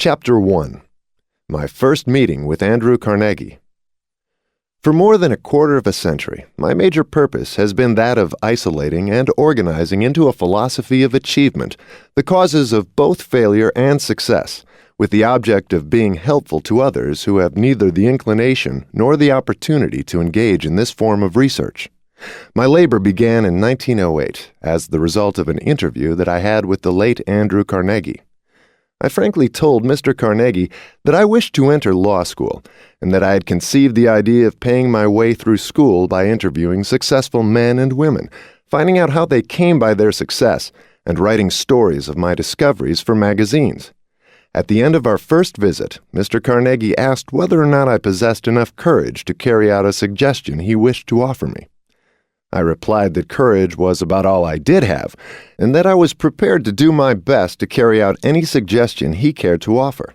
Chapter 1. My First Meeting with Andrew Carnegie. For more than a quarter of a century, my major purpose has been that of isolating and organizing into a philosophy of achievement the causes of both failure and success, with the object of being helpful to others who have neither the inclination nor the opportunity to engage in this form of research. My labor began in 1908 as the result of an interview that I had with the late Andrew Carnegie. I frankly told Mr. Carnegie that I wished to enter law school, and that I had conceived the idea of paying my way through school by interviewing successful men and women, finding out how they came by their success, and writing stories of my discoveries for magazines. At the end of our first visit, Mr. Carnegie asked whether or not I possessed enough courage to carry out a suggestion he wished to offer me. I replied that courage was about all I did have, and that I was prepared to do my best to carry out any suggestion he cared to offer.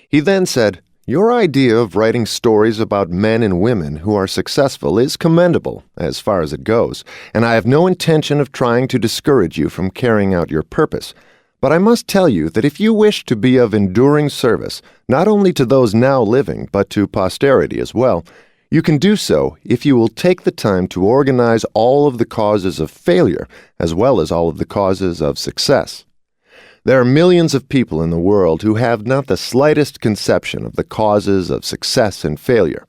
He then said, "Your idea of writing stories about men and women who are successful is commendable, as far as it goes, and I have no intention of trying to discourage you from carrying out your purpose. But I must tell you that if you wish to be of enduring service, not only to those now living, but to posterity as well, you can do so if you will take the time to organize all of the causes of failure as well as all of the causes of success. There are millions of people in the world who have not the slightest conception of the causes of success and failure.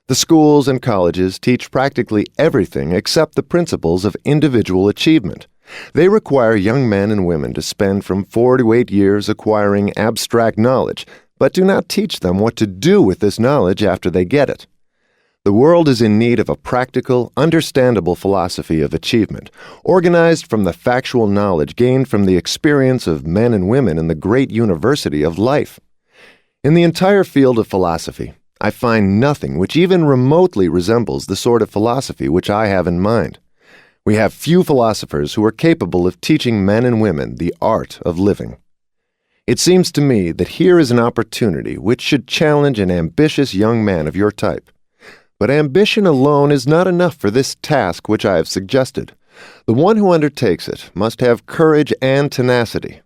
The schools and colleges teach practically everything except the principles of individual achievement. They require young men and women to spend from 4 to 8 years acquiring abstract knowledge, but do not teach them what to do with this knowledge after they get it. The world is in need of a practical, understandable philosophy of achievement, organized from the factual knowledge gained from the experience of men and women in the great university of life. In the entire field of philosophy, I find nothing which even remotely resembles the sort of philosophy which I have in mind. We have few philosophers who are capable of teaching men and women the art of living. It seems to me that here is an opportunity which should challenge an ambitious young man of your type. But ambition alone is not enough for this task which I have suggested. The one who undertakes it must have courage and tenacity.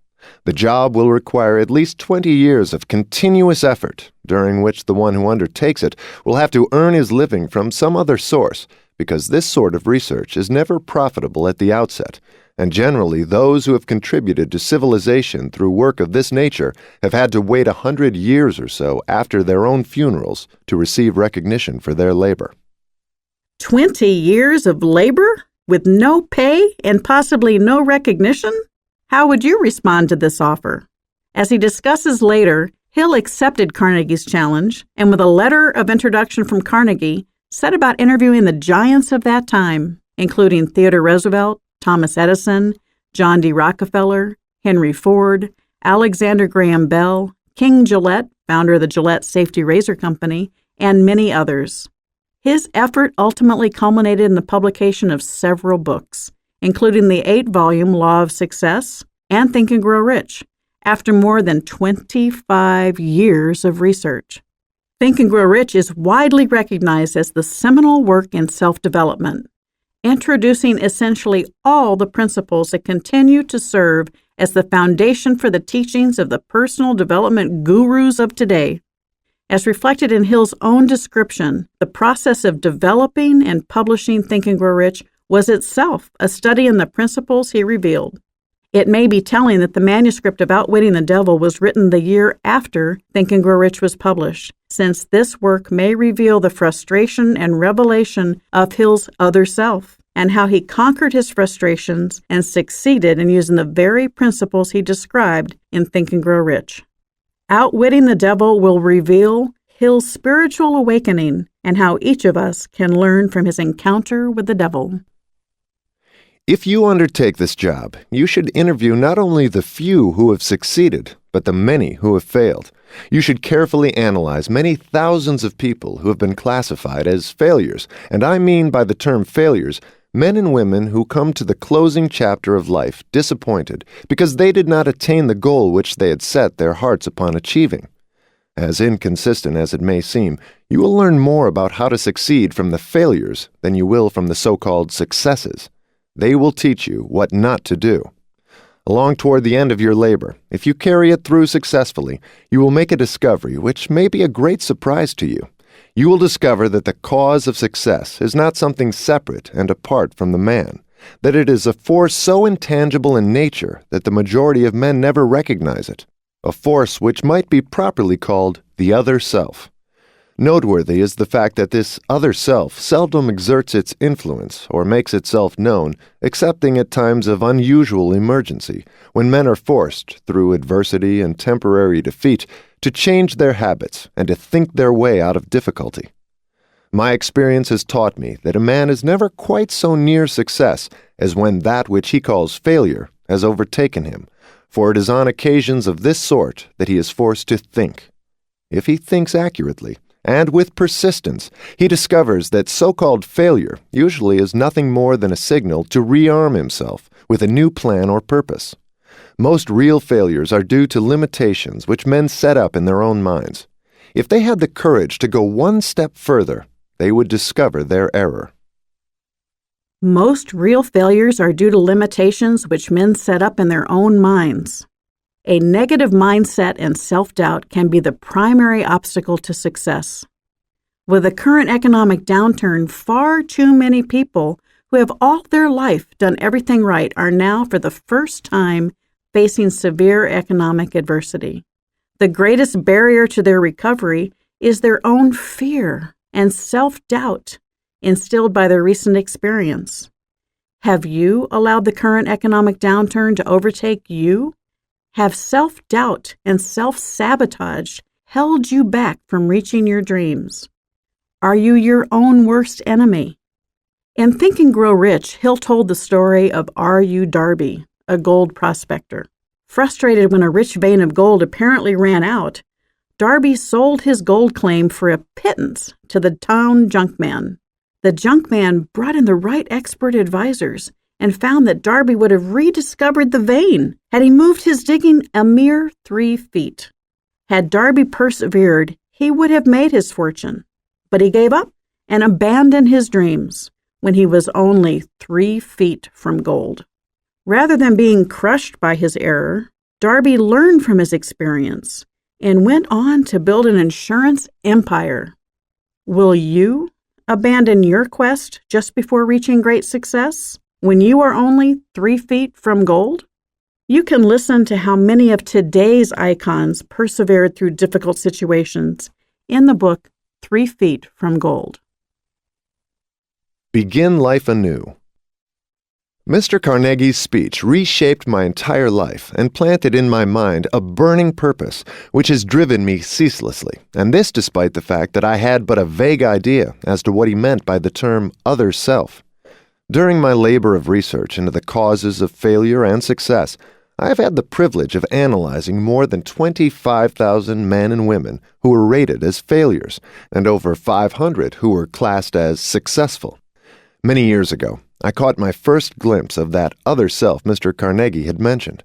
The job will require at least 20 years of continuous effort, during which the one who undertakes it will have to earn his living from some other source, because this sort of research is never profitable at the outset, and generally those who have contributed to civilization through work of this nature have had to wait 100 years or so after their own funerals to receive recognition for their labor. 20 years of labor with no pay and possibly no recognition? How would you respond to this offer? As he discusses later, Hill accepted Carnegie's challenge, and with a letter of introduction from Carnegie, set about interviewing the giants of that time, including Theodore Roosevelt, Thomas Edison, John D. Rockefeller, Henry Ford, Alexander Graham Bell, King Gillette, founder of the Gillette Safety Razor Company, and many others. His effort ultimately culminated in the publication of several books, including the 8-volume Law of Success and Think and Grow Rich, after more than 25 years of research. Think and Grow Rich is widely recognized as the seminal work in self-development, introducing essentially all the principles that continue to serve as the foundation for the teachings of the personal development gurus of today. As reflected in Hill's own description, the process of developing and publishing Think and Grow Rich was itself a study in the principles he revealed. It may be telling that the manuscript of Outwitting the Devil was written the year after Think and Grow Rich was published, since this work may reveal the frustration and revelation of Hill's other self, and how he conquered his frustrations and succeeded in using the very principles he described in Think and Grow Rich. Outwitting the Devil will reveal Hill's spiritual awakening and how each of us can learn from his encounter with the devil. If you undertake this job, you should interview not only the few who have succeeded, but the many who have failed. You should carefully analyze many thousands of people who have been classified as failures, and I mean by the term failures, men and women who come to the closing chapter of life disappointed because they did not attain the goal which they had set their hearts upon achieving. As inconsistent as it may seem, you will learn more about how to succeed from the failures than you will from the so-called successes. They will teach you what not to do. Along toward the end of your labor, if you carry it through successfully, you will make a discovery which may be a great surprise to you. You will discover that the cause of success is not something separate and apart from the man, that it is a force so intangible in nature that the majority of men never recognize it, a force which might be properly called the other self. Noteworthy is the fact that this other self seldom exerts its influence or makes itself known, excepting at times of unusual emergency, when men are forced, through adversity and temporary defeat, to change their habits and to think their way out of difficulty. My experience has taught me that a man is never quite so near success as when that which he calls failure has overtaken him, for it is on occasions of this sort that he is forced to think. If he thinks accurately, and with persistence, he discovers that so-called failure usually is nothing more than a signal to rearm himself with a new plan or purpose. Most real failures are due to limitations which men set up in their own minds. If they had the courage to go one step further, they would discover their error. Most real failures are due to limitations which men set up in their own minds. A negative mindset and self-doubt can be the primary obstacle to success. With the current economic downturn, far too many people who have all their life done everything right are now, for the first time, facing severe economic adversity. The greatest barrier to their recovery is their own fear and self-doubt instilled by their recent experience. Have you allowed the current economic downturn to overtake you? Have self-doubt and self-sabotage held you back from reaching your dreams? Are you your own worst enemy? In Think and Grow Rich, Hill told the story of R.U. Darby, a gold prospector. Frustrated when a rich vein of gold apparently ran out, Darby sold his gold claim for a pittance to the town junkman. The junkman brought in the right expert advisors and found that Darby would have rediscovered the vein had he moved his digging a mere 3 feet. Had Darby persevered, he would have made his fortune. But he gave up and abandoned his dreams when he was only 3 feet from gold. Rather than being crushed by his error, Darby learned from his experience and went on to build an insurance empire. Will you abandon your quest just before reaching great success, when you are only 3 feet from gold? You can listen to how many of today's icons persevered through difficult situations in the book 3 Feet from Gold. Begin life anew. Mr. Carnegie's speech reshaped my entire life and planted in my mind a burning purpose which has driven me ceaselessly, and this despite the fact that I had but a vague idea as to what he meant by the term other self. During my labor of research into the causes of failure and success, I have had the privilege of analyzing more than 25,000 men and women who were rated as failures, and over 500 who were classed as successful. Many years ago, I caught my first glimpse of that other self Mr. Carnegie had mentioned.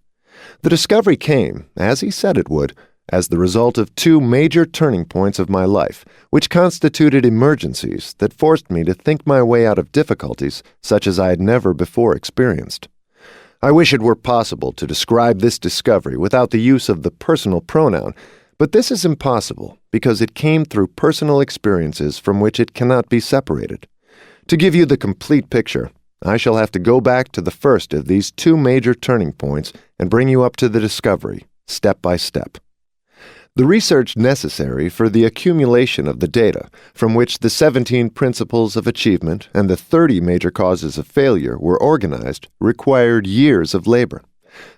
The discovery came, as he said it would, as the result of 2 major turning points of my life, which constituted emergencies that forced me to think my way out of difficulties such as I had never before experienced. I wish it were possible to describe this discovery without the use of the personal pronoun, but this is impossible because it came through personal experiences from which it cannot be separated. To give you the complete picture, I shall have to go back to the first of these 2 major turning points and bring you up to the discovery, step by step. The research necessary for the accumulation of the data from which the 17 principles of achievement and the 30 major causes of failure were organized required years of labor.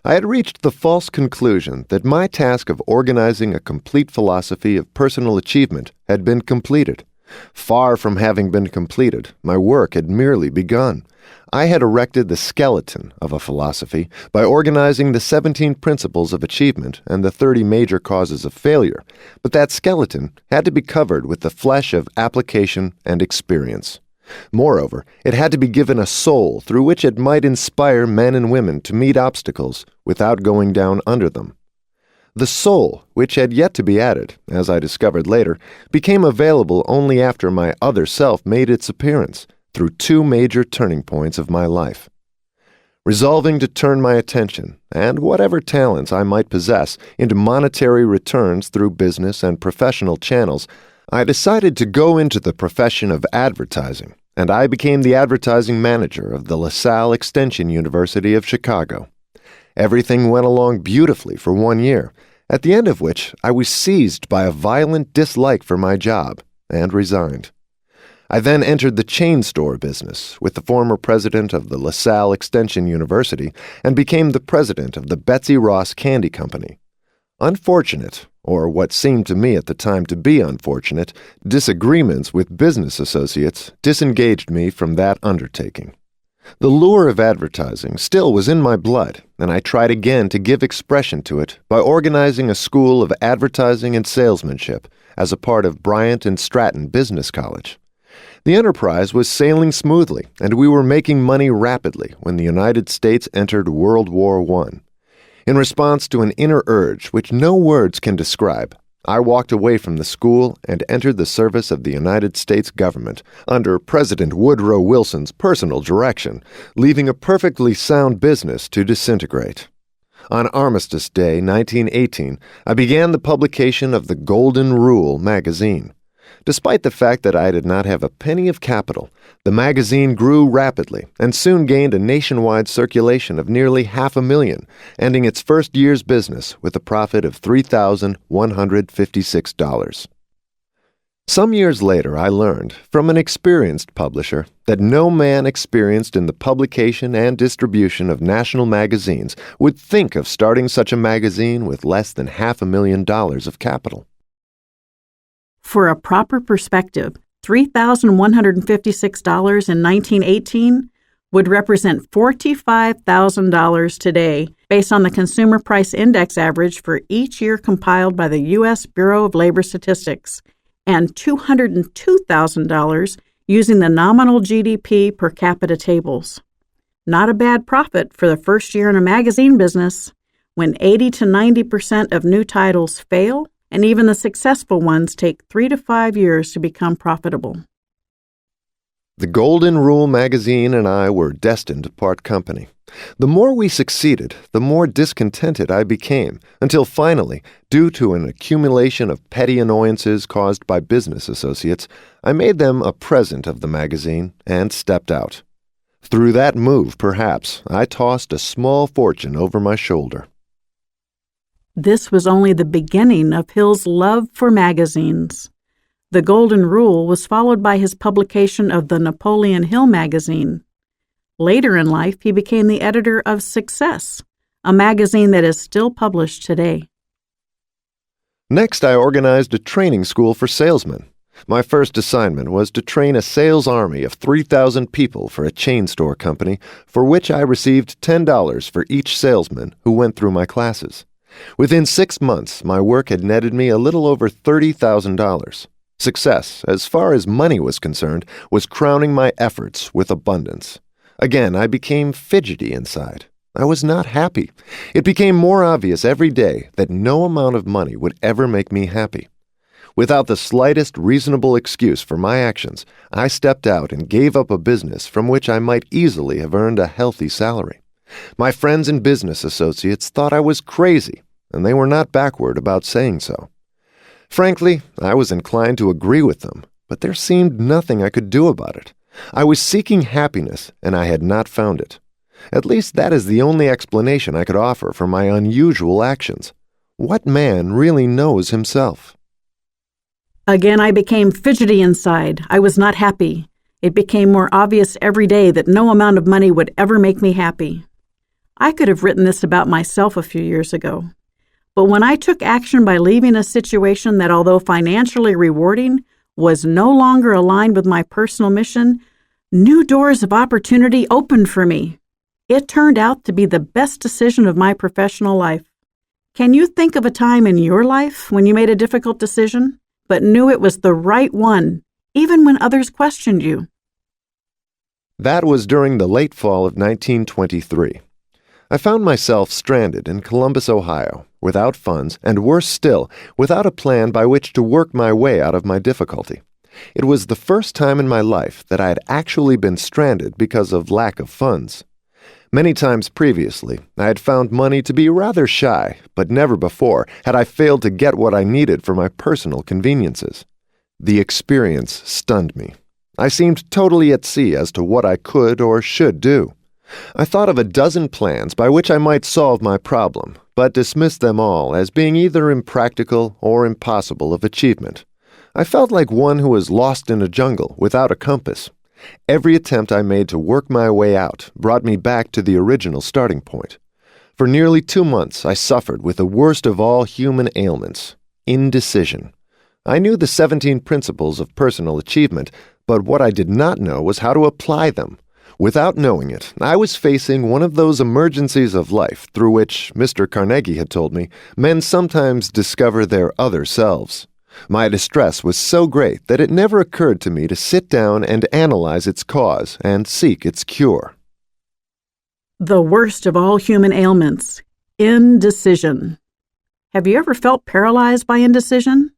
I had reached the false conclusion that my task of organizing a complete philosophy of personal achievement had been completed. Far from having been completed, my work had merely begun. I had erected the skeleton of a philosophy by organizing the 17 principles of achievement and the 30 major causes of failure, but that skeleton had to be covered with the flesh of application and experience. Moreover, it had to be given a soul through which it might inspire men and women to meet obstacles without going down under them. The soul, which had yet to be added, as I discovered later, became available only after my other self made its appearance, through 2 major turning points of my life. Resolving to turn my attention, and whatever talents I might possess, into monetary returns through business and professional channels, I decided to go into the profession of advertising, and I became the advertising manager of the LaSalle Extension University of Chicago. Everything went along beautifully for 1 year, at the end of which I was seized by a violent dislike for my job and resigned. I then entered the chain store business with the former president of the LaSalle Extension University and became the president of the Betsy Ross Candy Company. Unfortunate, or what seemed to me at the time to be unfortunate, disagreements with business associates disengaged me from that undertaking. The lure of advertising still was in my blood, and I tried again to give expression to it by organizing a school of advertising and salesmanship as a part of Bryant and Stratton Business College. The enterprise was sailing smoothly, and we were making money rapidly when the United States entered World War I. In response to an inner urge which no words can describe, I walked away from the school and entered the service of the United States government under President Woodrow Wilson's personal direction, leaving a perfectly sound business to disintegrate. On Armistice Day, 1918, I began the publication of the Golden Rule magazine. Despite the fact that I did not have a penny of capital, the magazine grew rapidly and soon gained a nationwide circulation of nearly 500,000, ending its first year's business with a profit of $3,156. Some years later, I learned from an experienced publisher that no man experienced in the publication and distribution of national magazines would think of starting such a magazine with less than $500,000 of capital. For a proper perspective, $3,156 in 1918 would represent $45,000 today based on the Consumer Price Index average for each year compiled by the U.S. Bureau of Labor Statistics, and $202,000 using the nominal GDP per capita tables. Not a bad profit for the first year in a magazine business, when 80 to 90% of new titles fail, and even the successful ones take 3 to 5 years to become profitable. The Golden Rule magazine and I were destined to part company. The more we succeeded, the more discontented I became, until finally, due to an accumulation of petty annoyances caused by business associates, I made them a present of the magazine and stepped out. Through that move, perhaps, I tossed a small fortune over my shoulder. This was only the beginning of Hill's love for magazines. The Golden Rule was followed by his publication of the Napoleon Hill magazine. Later in life, he became the editor of Success, a magazine that is still published today. Next, I organized a training school for salesmen. My first assignment was to train a sales army of 3,000 people for a chain store company, for which I received $10 for each salesman who went through my classes. Within 6 months, my work had netted me a little over $30,000. Success, as far as money was concerned, was crowning my efforts with abundance. Again, I became fidgety inside. I was not happy. It became more obvious every day that no amount of money would ever make me happy. Without the slightest reasonable excuse for my actions, I stepped out and gave up a business from which I might easily have earned a healthy salary. My friends and business associates thought I was crazy, and they were not backward about saying so. Frankly, I was inclined to agree with them, but there seemed nothing I could do about it. I was seeking happiness, and I had not found it. At least that is the only explanation I could offer for my unusual actions. What man really knows himself? Again, I became fidgety inside. I was not happy. It became more obvious every day that no amount of money would ever make me happy. I could have written this about myself a few years ago. But when I took action by leaving a situation that, although financially rewarding, was no longer aligned with my personal mission, new doors of opportunity opened for me. It turned out to be the best decision of my professional life. Can you think of a time in your life when you made a difficult decision, but knew it was the right one, even when others questioned you? That was during the late fall of 1923. I found myself stranded in Columbus, Ohio, without funds, and worse still, without a plan by which to work my way out of my difficulty. It was the first time in my life that I had actually been stranded because of lack of funds. Many times previously, I had found money to be rather shy, but never before had I failed to get what I needed for my personal conveniences. The experience stunned me. I seemed totally at sea as to what I could or should do. I thought of a dozen plans by which I might solve my problem, but dismissed them all as being either impractical or impossible of achievement. I felt like one who was lost in a jungle without a compass. Every attempt I made to work my way out brought me back to the original starting point. For nearly 2 months, I suffered with the worst of all human ailments, indecision. I knew the 17 principles of personal achievement, but what I did not know was how to apply them. Without knowing it, I was facing one of those emergencies of life through which, Mr. Carnegie had told me, men sometimes discover their other selves. My distress was so great that it never occurred to me to sit down and analyze its cause and seek its cure. The worst of all human ailments, indecision. Have you ever felt paralyzed by indecision?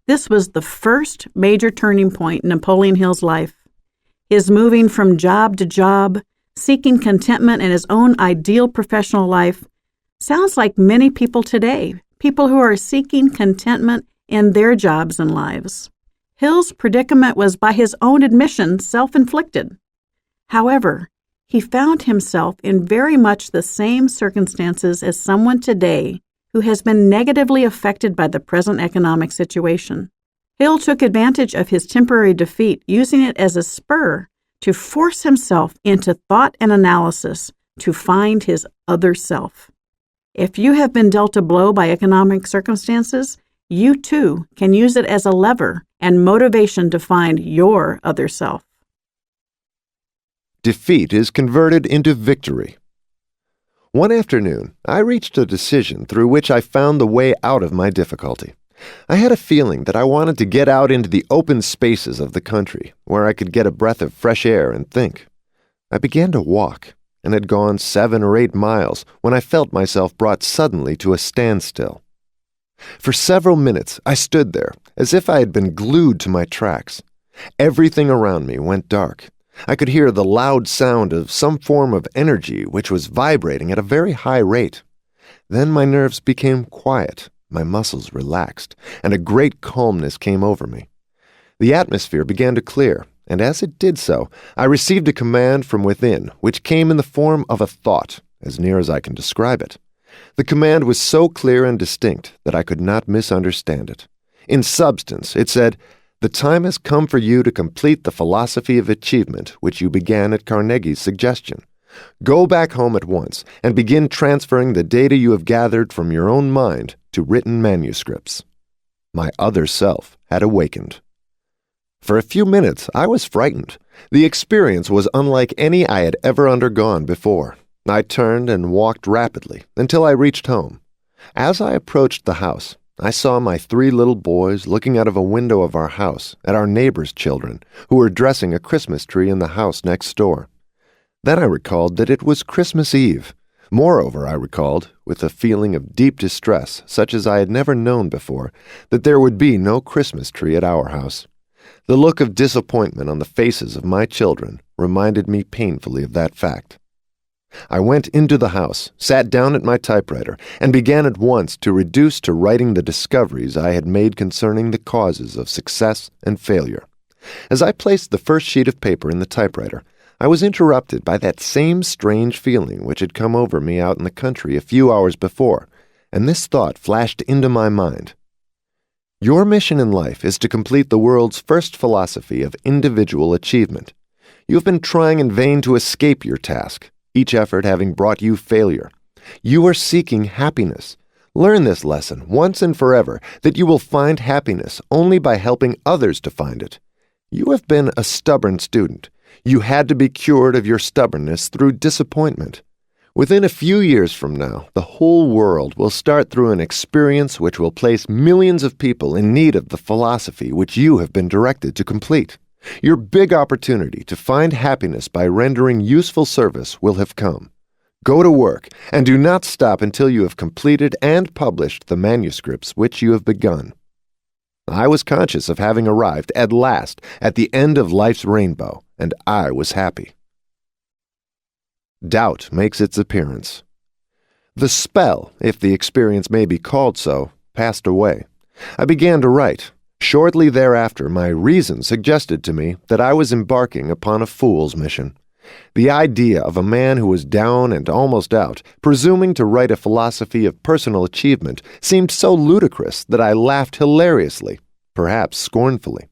This was the first major turning point in Napoleon Hill's life. His moving from job to job, seeking contentment in his own ideal professional life, sounds like many people today, people who are seeking contentment in their jobs and lives. Hill's predicament was, by his own admission, self-inflicted. However, he found himself in very much the same circumstances as someone today who has been negatively affected by the present economic situation. Hill took advantage of his temporary defeat, using it as a spur to force himself into thought and analysis to find his other self. If you have been dealt a blow by economic circumstances, you too can use it as a lever and motivation to find your other self. Defeat is converted into victory. One afternoon, I reached a decision through which I found the way out of my difficulty. I had a feeling that I wanted to get out into the open spaces of the country, where I could get a breath of fresh air and think. I began to walk, and had gone 7 or 8 miles when I felt myself brought suddenly to a standstill. For several minutes I stood there, as if I had been glued to my tracks. Everything around me went dark. I could hear the loud sound of some form of energy which was vibrating at a very high rate. Then my nerves became quiet, my muscles relaxed, and a great calmness came over me. The atmosphere began to clear, and as it did so, I received a command from within which came in the form of a thought, as near as I can describe it. The command was so clear and distinct that I could not misunderstand it. In substance, it said, "The time has come for you to complete the philosophy of achievement which you began at Carnegie's suggestion. Go back home at once and begin transferring the data you have gathered from your own mind to written manuscripts." My other self had awakened. For a few minutes, I was frightened. The experience was unlike any I had ever undergone before. I turned and walked rapidly until I reached home. As I approached the house, I saw my 3 little boys looking out of a window of our house at our neighbor's children, who were dressing a Christmas tree in the house next door. Then I recalled that it was Christmas Eve. Moreover, I recalled, with a feeling of deep distress such as I had never known before, that there would be no Christmas tree at our house. The look of disappointment on the faces of my children reminded me painfully of that fact. I went into the house, sat down at my typewriter, and began at once to reduce to writing the discoveries I had made concerning the causes of success and failure. As I placed the first sheet of paper in the typewriter, I was interrupted by that same strange feeling which had come over me out in the country a few hours before, and this thought flashed into my mind. Your mission in life is to complete the world's first philosophy of individual achievement. You have been trying in vain to escape your task, each effort having brought you failure. You are seeking happiness. Learn this lesson once and forever, that you will find happiness only by helping others to find it. You have been a stubborn student. You had to be cured of your stubbornness through disappointment. Within a few years from now, the whole world will start through an experience which will place millions of people in need of the philosophy which you have been directed to complete. Your big opportunity to find happiness by rendering useful service will have come. Go to work, and do not stop until you have completed and published the manuscripts which you have begun. I was conscious of having arrived at last at the end of life's rainbow, and I was happy. doubt makes its appearance. The spell, if the experience may be called so, passed away. I began to write. Shortly thereafter, my reason suggested to me that I was embarking upon a fool's mission. The idea of a man who was down and almost out, presuming to write a philosophy of personal achievement, seemed so ludicrous that I laughed hilariously, perhaps scornfully.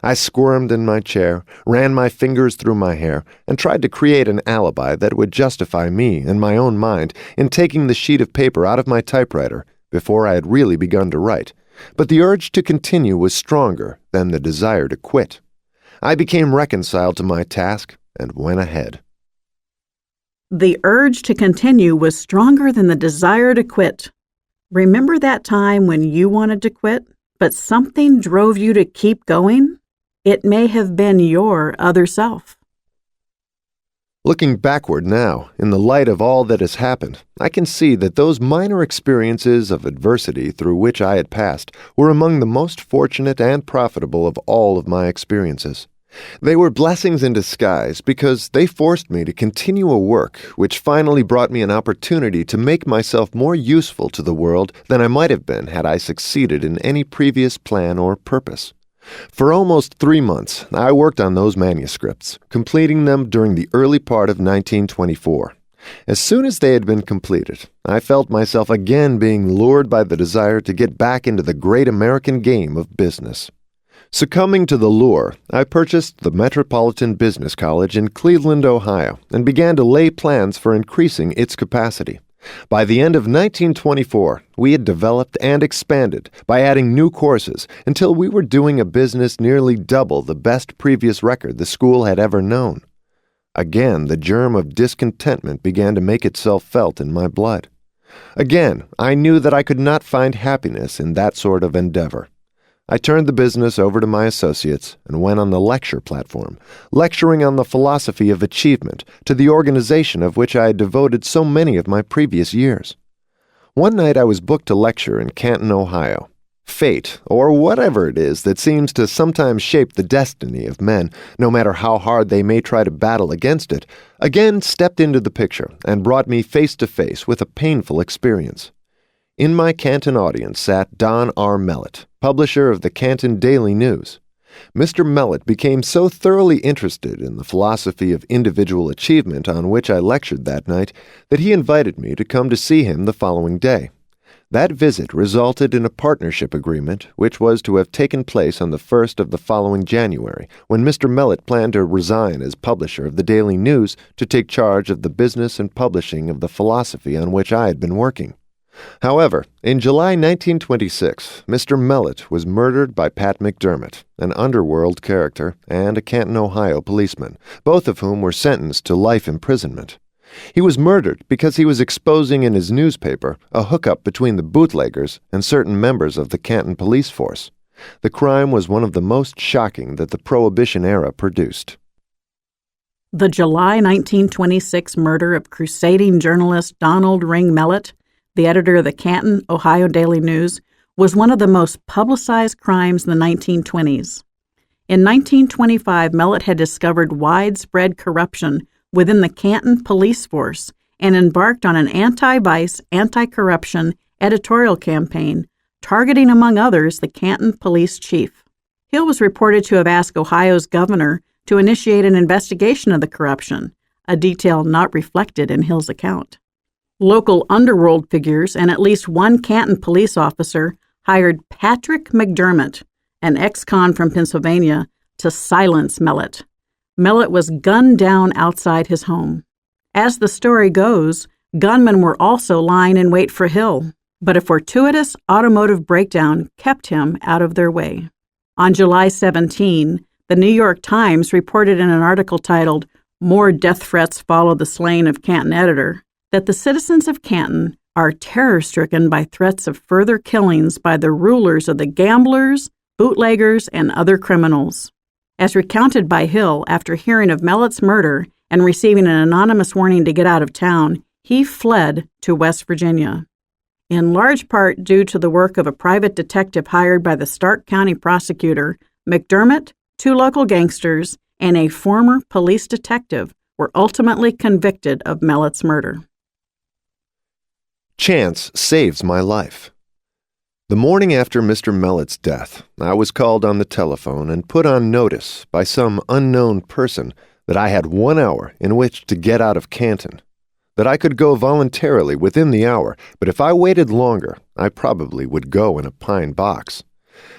I squirmed in my chair, ran my fingers through my hair, and tried to create an alibi that would justify me, in my own mind, in taking the sheet of paper out of my typewriter before I had really begun to write. But the urge to continue was stronger than the desire to quit. I became reconciled to my task and went ahead. The urge to continue was stronger than the desire to quit. Remember that time when you wanted to quit, but something drove you to keep going? It may have been your other self. Looking backward now, in the light of all that has happened, I can see that those minor experiences of adversity through which I had passed were among the most fortunate and profitable of all of my experiences. They were blessings in disguise because they forced me to continue a work which finally brought me an opportunity to make myself more useful to the world than I might have been had I succeeded in any previous plan or purpose. For almost 3 months, I worked on those manuscripts, completing them during the early part of 1924. As soon as they had been completed, I felt myself again being lured by the desire to get back into the great American game of business. Succumbing to the lure, I purchased the Metropolitan Business College in Cleveland, Ohio, and began to lay plans for increasing its capacity. By the end of 1924, we had developed and expanded by adding new courses until we were doing a business nearly double the best previous record the school had ever known. Again, the germ of discontentment began to make itself felt in my blood. Again, I knew that I could not find happiness in that sort of endeavor. I turned the business over to my associates and went on the lecture platform, lecturing on the philosophy of achievement, to the organization of which I had devoted so many of my previous years. One night I was booked to lecture in Canton, Ohio. Fate, or whatever it is that seems to sometimes shape the destiny of men, no matter how hard they may try to battle against it, again stepped into the picture and brought me face to face with a painful experience. In my Canton audience sat Don R. Mellett, publisher of the Canton Daily News. Mr. Mellett became so thoroughly interested in the philosophy of individual achievement on which I lectured that night that he invited me to come to see him the following day. That visit resulted in a partnership agreement which was to have taken place on the 1st of the following January, when Mr. Mellett planned to resign as publisher of the Daily News to take charge of the business and publishing of the philosophy on which I had been working. However, in July 1926, Mr. Mellett was murdered by Pat McDermott, an underworld character, and a Canton, Ohio policeman, both of whom were sentenced to life imprisonment. He was murdered because he was exposing in his newspaper a hookup between the bootleggers and certain members of the Canton police force. The crime was one of the most shocking that the Prohibition era produced. The July 1926 murder of crusading journalist Donald Ring Mellett, the editor of the Canton, Ohio Daily News, was one of the most publicized crimes in the 1920s. In 1925, Mellett had discovered widespread corruption within the Canton police force and embarked on an anti-vice, anti-corruption editorial campaign, targeting, among others, the Canton police chief. Hill was reported to have asked Ohio's governor to initiate an investigation of the corruption, a detail not reflected in Hill's account. Local underworld figures and at least one Canton police officer hired Patrick McDermott, an ex-con from Pennsylvania, to silence Mellett. Mellett was gunned down outside his home. As the story goes, gunmen were also lying in wait for Hill, but a fortuitous automotive breakdown kept him out of their way. On July 17, the New York Times reported in an article titled, "More Death Threats Follow the Slaying of Canton Editor," that the citizens of Canton are terror-stricken by threats of further killings by the rulers of the gamblers, bootleggers, and other criminals. As recounted by Hill, after hearing of Mellett's murder and receiving an anonymous warning to get out of town, he fled to West Virginia. In large part due to the work of a private detective hired by the Stark County prosecutor, McDermott, 2 local gangsters, and a former police detective were ultimately convicted of Mellett's murder. Chance saves my life. The morning after Mr. Mellett's death, I was called on the telephone and put on notice by some unknown person that I had 1 hour in which to get out of Canton, that I could go voluntarily within the hour, but if I waited longer, I probably would go in a pine box.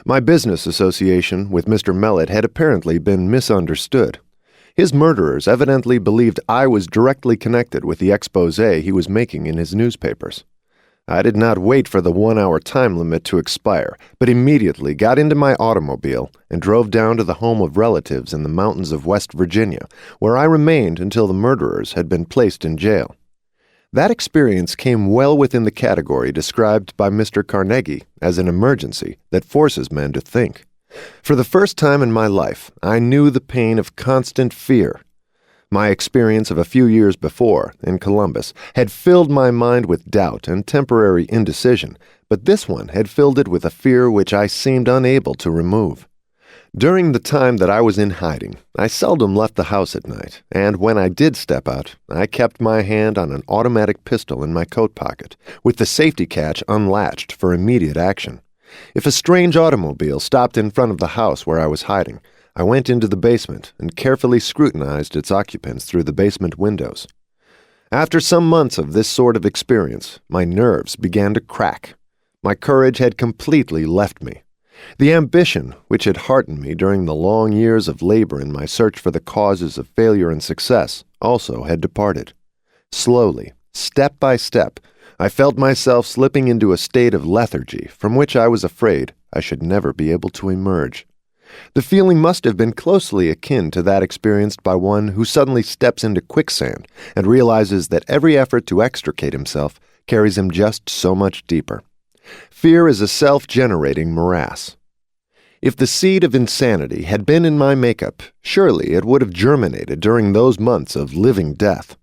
My business association with Mr. Mellett had apparently been misunderstood. His murderers evidently believed I was directly connected with the expose he was making in his newspapers. I did not wait for the 1 hour time limit to expire, but immediately got into my automobile and drove down to the home of relatives in the mountains of West Virginia, where I remained until the murderers had been placed in jail. That experience came well within the category described by Mr. Carnegie as an emergency that forces men to think. For the first time in my life, I knew the pain of constant fear. My experience of a few years before, in Columbus, had filled my mind with doubt and temporary indecision, but this one had filled it with a fear which I seemed unable to remove. During the time that I was in hiding, I seldom left the house at night, and when I did step out, I kept my hand on an automatic pistol in my coat pocket, with the safety catch unlatched for immediate action. If a strange automobile stopped in front of the house where I was hiding, I went into the basement and carefully scrutinized its occupants through the basement windows. After some months of this sort of experience, my nerves began to crack. My courage had completely left me. The ambition, which had heartened me during the long years of labor in my search for the causes of failure and success, also had departed. Slowly, step by step, I felt myself slipping into a state of lethargy from which I was afraid I should never be able to emerge. The feeling must have been closely akin to that experienced by one who suddenly steps into quicksand and realizes that every effort to extricate himself carries him just so much deeper. Fear is a self-generating morass. If the seed of insanity had been in my makeup, surely it would have germinated during those months of living death.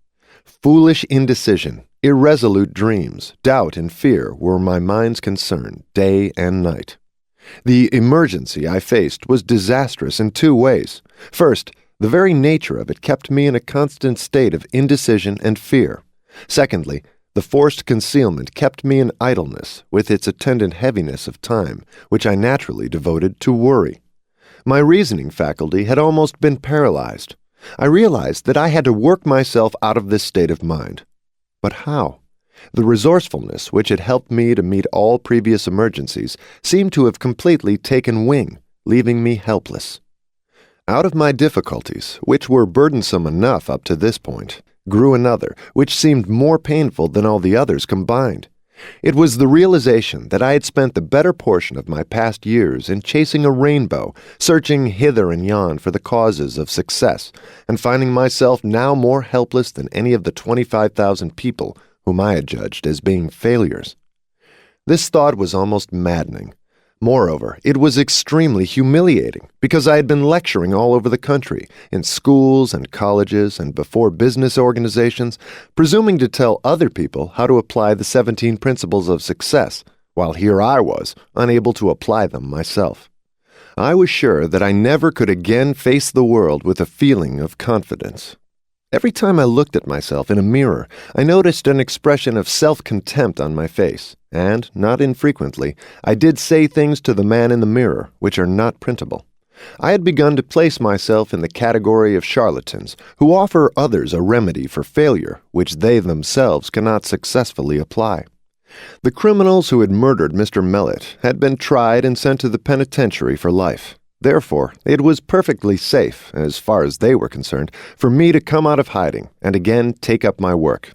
Foolish indecision, irresolute dreams, doubt, and fear were my mind's concern day and night. The emergency I faced was disastrous in two ways. First, the very nature of it kept me in a constant state of indecision and fear. Secondly, the forced concealment kept me in idleness with its attendant heaviness of time, which I naturally devoted to worry. My reasoning faculty had almost been paralyzed. I realized that I had to work myself out of this state of mind. But how? The resourcefulness which had helped me to meet all previous emergencies seemed to have completely taken wing, leaving me helpless. Out of my difficulties, which were burdensome enough up to this point, grew another, which seemed more painful than all the others combined. It was the realization that I had spent the better portion of my past years in chasing a rainbow, searching hither and yon for the causes of success, and finding myself now more helpless than any of the 25,000 people whom I had judged as being failures. This thought was almost maddening. Moreover, it was extremely humiliating, because I had been lecturing all over the country, in schools and colleges and before business organizations, presuming to tell other people how to apply the 17 principles of success, while here I was, unable to apply them myself. I was sure that I never could again face the world with a feeling of confidence. Every time I looked at myself in a mirror, I noticed an expression of self-contempt on my face, and, not infrequently, I did say things to the man in the mirror which are not printable. I had begun to place myself in the category of charlatans who offer others a remedy for failure which they themselves cannot successfully apply. The criminals who had murdered Mr. Mellett had been tried and sent to the penitentiary for life. Therefore, it was perfectly safe, as far as they were concerned, for me to come out of hiding and again take up my work.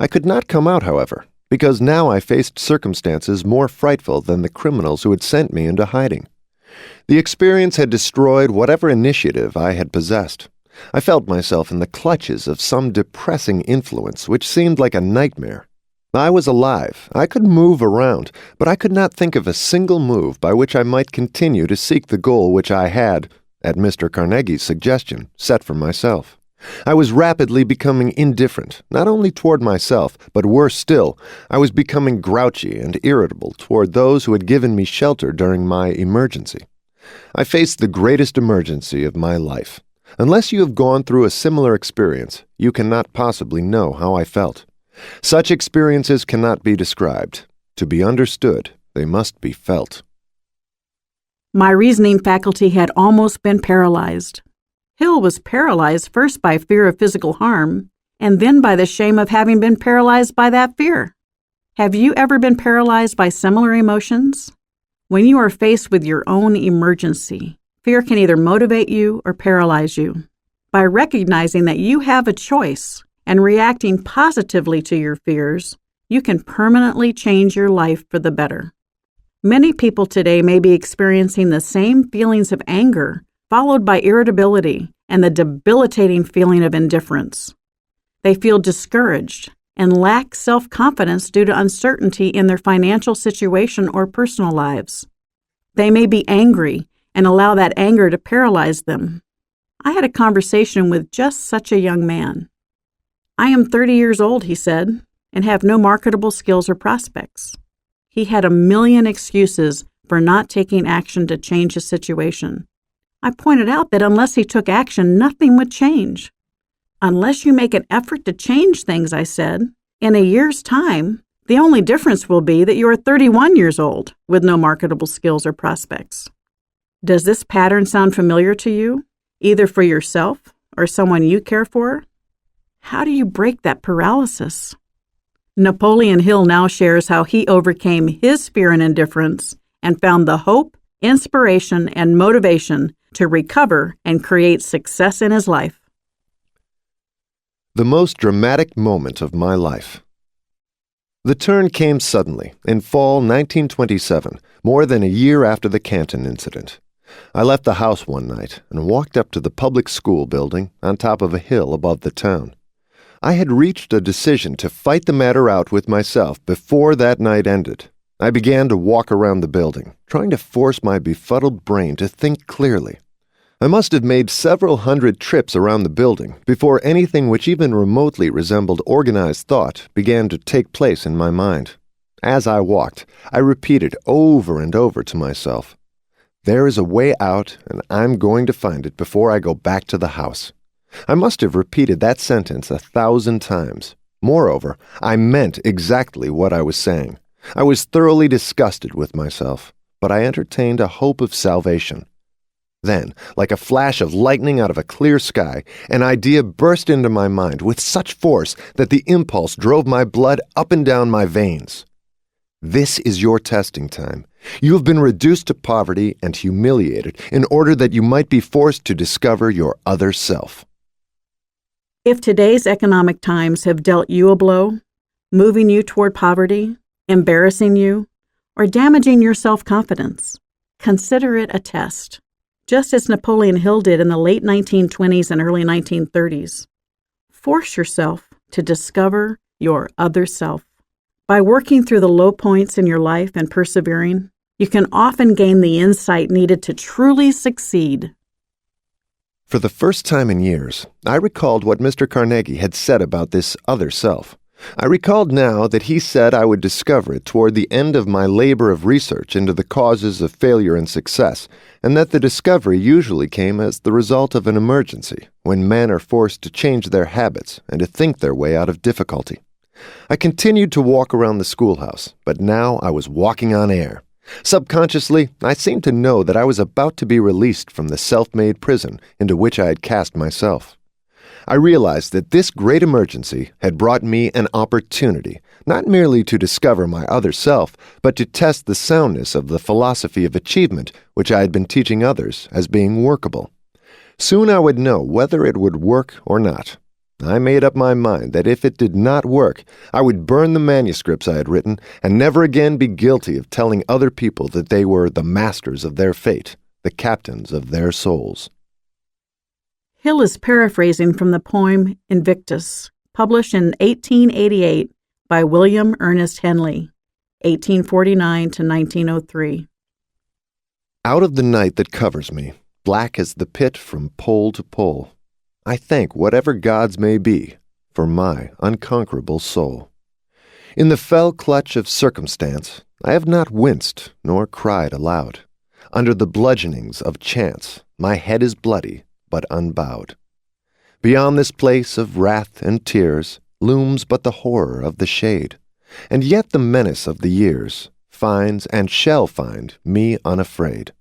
I could not come out, however, because now I faced circumstances more frightful than the criminals who had sent me into hiding. The experience had destroyed whatever initiative I had possessed. I felt myself in the clutches of some depressing influence which seemed like a nightmare. I was alive. I could move around, but I could not think of a single move by which I might continue to seek the goal which I had, at Mr. Carnegie's suggestion, set for myself. I was rapidly becoming indifferent, not only toward myself, but worse still, I was becoming grouchy and irritable toward those who had given me shelter during my emergency. I faced the greatest emergency of my life. Unless you have gone through a similar experience, you cannot possibly know how I felt. Such experiences cannot be described. To be understood, they must be felt. My reasoning faculty had almost been paralyzed. Hill was paralyzed first by fear of physical harm, and then by the shame of having been paralyzed by that fear. Have you ever been paralyzed by similar emotions? When you are faced with your own emergency, fear can either motivate you or paralyze you. By recognizing that you have a choice and reacting positively to your fears, you can permanently change your life for the better. Many people today may be experiencing the same feelings of anger, followed by irritability and the debilitating feeling of indifference. They feel discouraged and lack self-confidence due to uncertainty in their financial situation or personal lives. They may be angry and allow that anger to paralyze them. I had a conversation with just such a young man. "I am 30 years old," he said, "and have no marketable skills or prospects." He had a million excuses for not taking action to change his situation. I pointed out that unless he took action, nothing would change. "Unless you make an effort to change things," I said, "in a year's time, the only difference will be that you are 31 years old with no marketable skills or prospects." Does this pattern sound familiar to you, either for yourself or someone you care for? How do you break that paralysis? Napoleon Hill now shares how he overcame his fear and indifference and found the hope, inspiration, and motivation to recover and create success in his life. The most dramatic moment of my life. The turn came suddenly, in fall 1927, more than a year after the Canton incident. I left the house one night and walked up to the public school building on top of a hill above the town. I had reached a decision to fight the matter out with myself before that night ended. I began to walk around the building, trying to force my befuddled brain to think clearly. I must have made several hundred trips around the building before anything which even remotely resembled organized thought began to take place in my mind. As I walked, I repeated over and over to myself, "There is a way out, and I'm going to find it before I go back to the house." I must have repeated that sentence 1,000 times. Moreover, I meant exactly what I was saying. I was thoroughly disgusted with myself, but I entertained a hope of salvation. Then, like a flash of lightning out of a clear sky, an idea burst into my mind with such force that the impulse drove my blood up and down my veins. This is your testing time. You have been reduced to poverty and humiliated in order that you might be forced to discover your other self. If today's economic times have dealt you a blow, moving you toward poverty, embarrassing you, or damaging your self-confidence, consider it a test, just as Napoleon Hill did in the late 1920s and early 1930s. Force yourself to discover your other self. By working through the low points in your life and persevering, you can often gain the insight needed to truly succeed. For the first time in years, I recalled what Mr. Carnegie had said about this other self. I recalled now that he said I would discover it toward the end of my labor of research into the causes of failure and success, and that the discovery usually came as the result of an emergency, when men are forced to change their habits and to think their way out of difficulty. I continued to walk around the schoolhouse, but now I was walking on air. Subconsciously, I seemed to know that I was about to be released from the self-made prison into which I had cast myself. I realized that this great emergency had brought me an opportunity, not merely to discover my other self, but to test the soundness of the philosophy of achievement which I had been teaching others as being workable. Soon I would know whether it would work or not. I made up my mind that if it did not work, I would burn the manuscripts I had written and never again be guilty of telling other people that they were the masters of their fate, the captains of their souls. Hill is paraphrasing from the poem Invictus, published in 1888 by William Ernest Henley, 1849 to 1903. Out of the night that covers me, black as the pit from pole to pole, I thank whatever gods may be for my unconquerable soul. In the fell clutch of circumstance, I have not winced nor cried aloud. Under the bludgeonings of chance, my head is bloody, but unbowed. Beyond this place of wrath and tears looms but the horror of the shade, and yet the menace of the years finds and shall find me unafraid.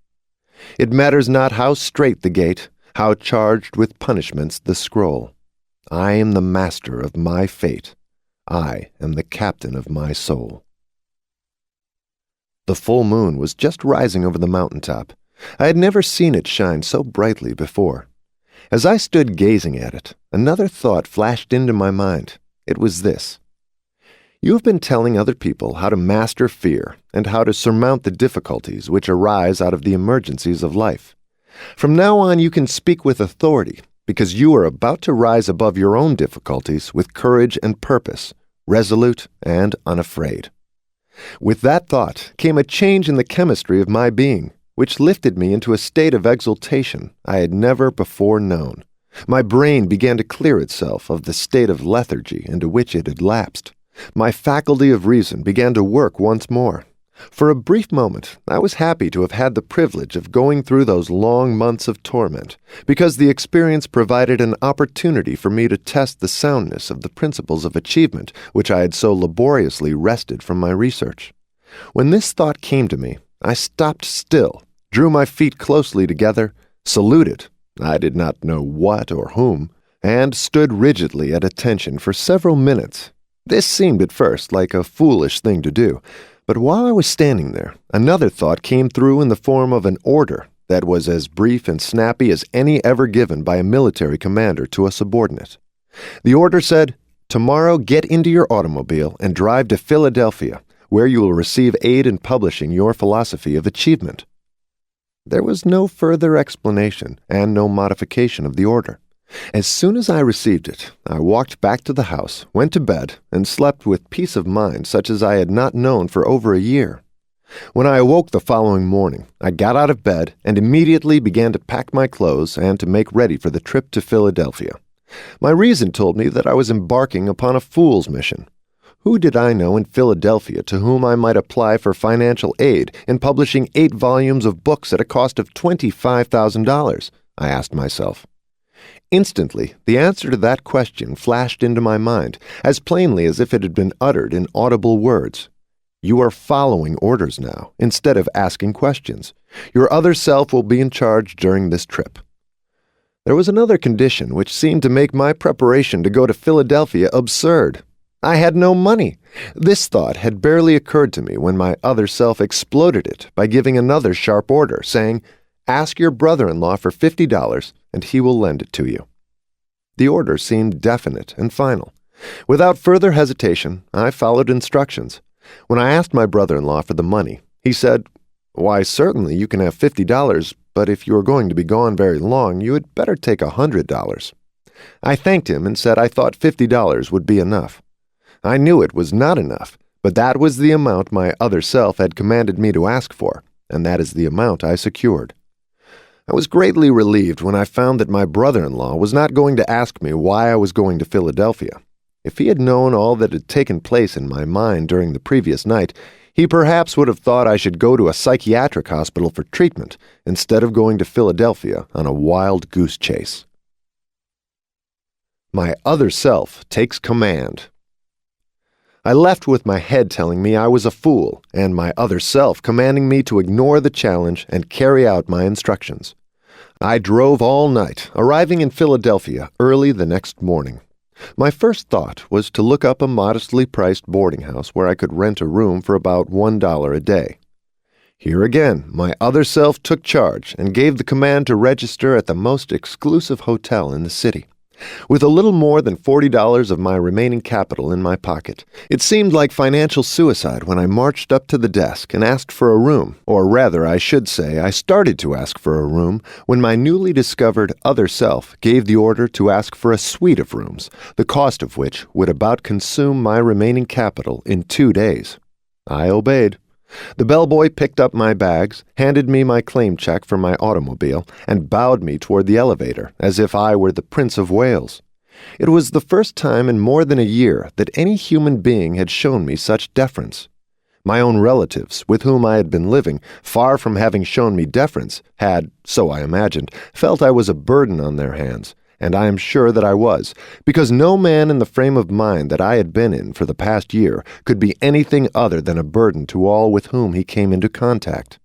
It matters not how strait the gate, how charged with punishments the scroll. I am the master of my fate. I am the captain of my soul. The full moon was just rising over the mountaintop. I had never seen it shine so brightly before. As I stood gazing at it, another thought flashed into my mind. It was this. You have been telling other people how to master fear and how to surmount the difficulties which arise out of the emergencies of life. From now on, you can speak with authority because you are about to rise above your own difficulties with courage and purpose, resolute and unafraid. With that thought came a change in the chemistry of my being, which lifted me into a state of exultation I had never before known. My brain began to clear itself of the state of lethargy into which it had lapsed. My faculty of reason began to work once more. For a brief moment, I was happy to have had the privilege of going through those long months of torment, because the experience provided an opportunity for me to test the soundness of the principles of achievement which I had so laboriously wrested from my research. When this thought came to me, I stopped still, drew my feet closely together, saluted, I did not know what or whom, and stood rigidly at attention for several minutes. This seemed at first like a foolish thing to do, but while I was standing there, another thought came through in the form of an order that was as brief and snappy as any ever given by a military commander to a subordinate. The order said, "Tomorrow get into your automobile and drive to Philadelphia, where you will receive aid in publishing your philosophy of achievement." There was no further explanation and no modification of the order. As soon as I received it, I walked back to the house, went to bed, and slept with peace of mind such as I had not known for over a year. When I awoke the following morning, I got out of bed and immediately began to pack my clothes and to make ready for the trip to Philadelphia. My reason told me that I was embarking upon a fool's mission. Who did I know in Philadelphia to whom I might apply for financial aid in publishing 8 volumes of books at a cost of $25,000? I asked myself. Instantly, the answer to that question flashed into my mind, as plainly as if it had been uttered in audible words. You are following orders now, instead of asking questions. Your other self will be in charge during this trip. There was another condition which seemed to make my preparation to go to Philadelphia absurd. I had no money. This thought had barely occurred to me when my other self exploded it by giving another sharp order, saying, "Ask your brother-in-law for $50, and he will lend it to you." The order seemed definite and final. Without further hesitation, I followed instructions. When I asked my brother-in-law for the money, he said, "Why, certainly you can have $50, but if you are going to be gone very long, you had better take $100. I thanked him and said I thought $50 would be enough. I knew it was not enough, but that was the amount my other self had commanded me to ask for, and that is the amount I secured. I was greatly relieved when I found that my brother-in-law was not going to ask me why I was going to Philadelphia. If he had known all that had taken place in my mind during the previous night, he perhaps would have thought I should go to a psychiatric hospital for treatment instead of going to Philadelphia on a wild goose chase. My other self takes command. I left with my head telling me I was a fool, and my other self commanding me to ignore the challenge and carry out my instructions. I drove all night, arriving in Philadelphia early the next morning. My first thought was to look up a modestly priced boarding house where I could rent a room for about $1 a day. Here again, my other self took charge and gave the command to register at the most exclusive hotel in the city. With a little more than $40 of my remaining capital in my pocket, it seemed like financial suicide when I marched up to the desk and asked for a room, or rather, I should say, I started to ask for a room when my newly discovered other self gave the order to ask for a suite of rooms, the cost of which would about consume my remaining capital in 2 days. I obeyed. The bellboy picked up my bags, handed me my claim check for my automobile, and bowed me toward the elevator, as if I were the Prince of Wales. It was the first time in more than a year that any human being had shown me such deference. My own relatives, with whom I had been living, far from having shown me deference, had, so I imagined, felt I was a burden on their hands, and I am sure that I was, because no man in the frame of mind that I had been in for the past year could be anything other than a burden to all with whom he came into contact.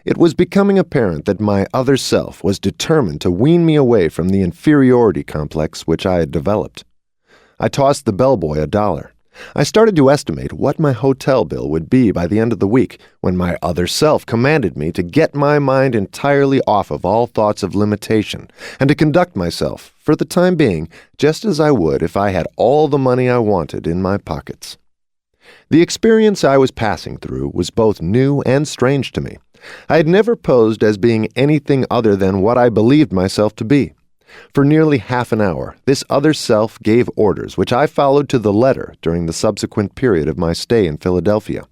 It was becoming apparent that my other self was determined to wean me away from the inferiority complex which I had developed. I tossed the bellboy $1. I started to estimate what my hotel bill would be by the end of the week when my other self commanded me to get my mind entirely off of all thoughts of limitation and to conduct myself, for the time being, just as I would if I had all the money I wanted in my pockets. The experience I was passing through was both new and strange to me. I had never posed as being anything other than what I believed myself to be. For nearly half an hour, this other self gave orders which I followed to the letter during the subsequent period of my stay in Philadelphia.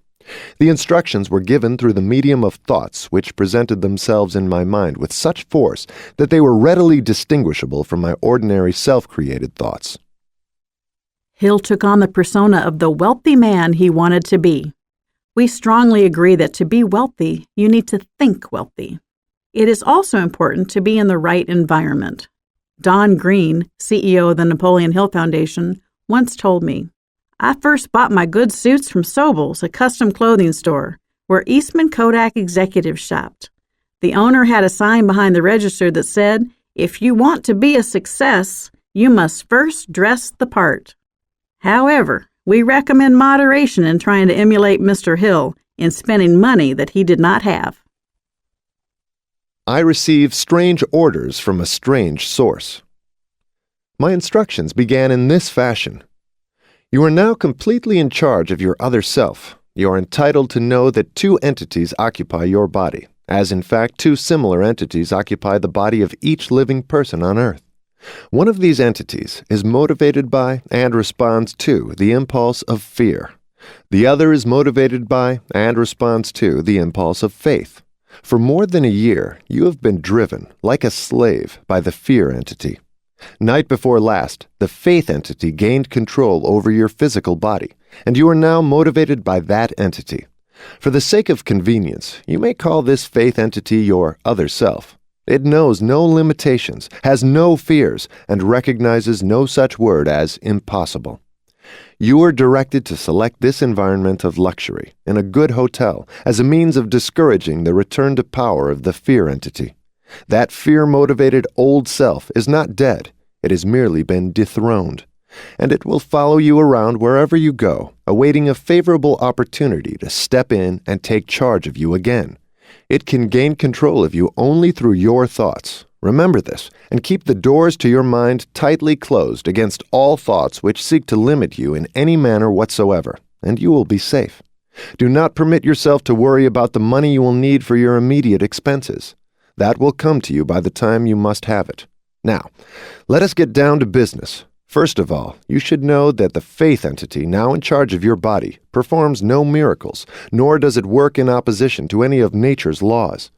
The instructions were given through the medium of thoughts which presented themselves in my mind with such force that they were readily distinguishable from my ordinary self-created thoughts. Hill took on the persona of the wealthy man he wanted to be. We strongly agree that to be wealthy, you need to think wealthy. It is also important to be in the right environment. Don Green, CEO of the Napoleon Hill Foundation, once told me, "I first bought my good suits from Sobel's, a custom clothing store, where Eastman Kodak executives shopped. The owner had a sign behind the register that said, 'If you want to be a success, you must first dress the part.' However, we recommend moderation in trying to emulate Mr. Hill in spending money that he did not have." I received strange orders from a strange source. My instructions began in this fashion. You are now completely in charge of your other self. You are entitled to know that two entities occupy your body, as in fact two similar entities occupy the body of each living person on earth. One of these entities is motivated by and responds to the impulse of fear. The other is motivated by and responds to the impulse of faith. For more than a year, you have been driven, like a slave, by the fear entity. Night before last, the faith entity gained control over your physical body, and you are now motivated by that entity. For the sake of convenience, you may call this faith entity your other self. It knows no limitations, has no fears, and recognizes no such word as impossible. You are directed to select this environment of luxury in a good hotel as a means of discouraging the return to power of the fear entity. That fear-motivated old self is not dead. It has merely been dethroned. And it will follow you around wherever you go, awaiting a favorable opportunity to step in and take charge of you again. It can gain control of you only through your thoughts. Remember this, and keep the doors to your mind tightly closed against all thoughts which seek to limit you in any manner whatsoever, and you will be safe. Do not permit yourself to worry about the money you will need for your immediate expenses. That will come to you by the time you must have it. Now, let us get down to business. First of all, you should know that the faith entity now in charge of your body performs no miracles, nor does it work in opposition to any of nature's laws.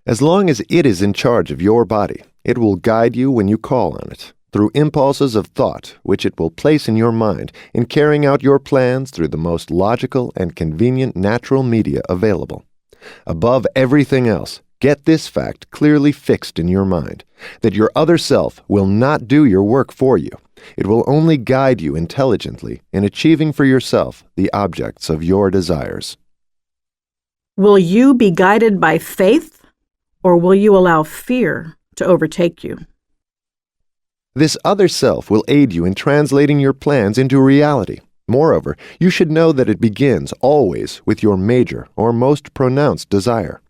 As long as it is in charge of your body, it will guide you when you call on it, through impulses of thought which it will place in your mind in carrying out your plans through the most logical and convenient natural media available. Above everything else, get this fact clearly fixed in your mind, that your other self will not do your work for you. It will only guide you intelligently in achieving for yourself the objects of your desires. Will you be guided by faith, or will you allow fear to overtake you? This other self will aid you in translating your plans into reality. Moreover, you should know that it begins always with your major or most pronounced desire.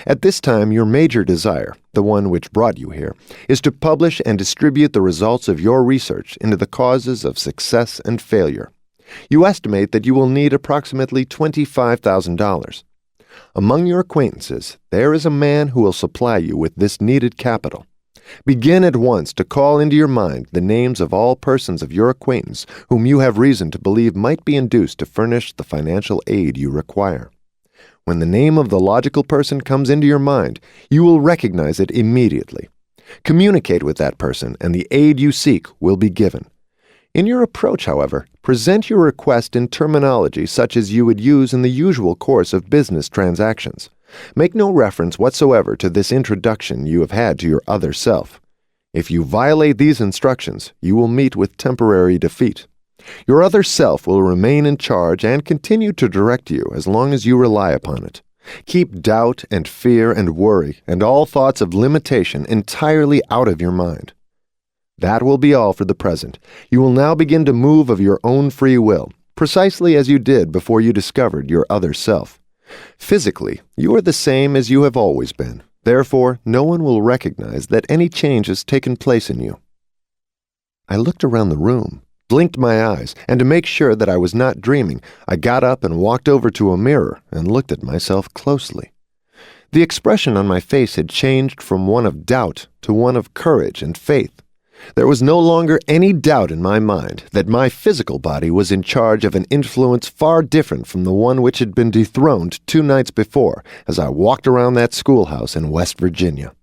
At this time, your major desire, the one which brought you here, is to publish and distribute the results of your research into the causes of success and failure. You estimate that you will need approximately $25,000. Among your acquaintances, there is a man who will supply you with this needed capital. Begin at once to call into your mind the names of all persons of your acquaintance whom you have reason to believe might be induced to furnish the financial aid you require. When the name of the logical person comes into your mind, you will recognize it immediately. Communicate with that person, and the aid you seek will be given. In your approach, however, present your request in terminology such as you would use in the usual course of business transactions. Make no reference whatsoever to this introduction you have had to your other self. If you violate these instructions, you will meet with temporary defeat. Your other self will remain in charge and continue to direct you as long as you rely upon it. Keep doubt and fear and worry and all thoughts of limitation entirely out of your mind. That will be all for the present. You will now begin to move of your own free will, precisely as you did before you discovered your other self. Physically, you are the same as you have always been. Therefore, no one will recognize that any change has taken place in you. I looked around the room, blinked my eyes, and to make sure that I was not dreaming, I got up and walked over to a mirror and looked at myself closely. The expression on my face had changed from one of doubt to one of courage and faith. There was no longer any doubt in my mind that my physical body was in charge of an influence far different from the one which had been dethroned 2 nights before as I walked around that schoolhouse in West Virginia.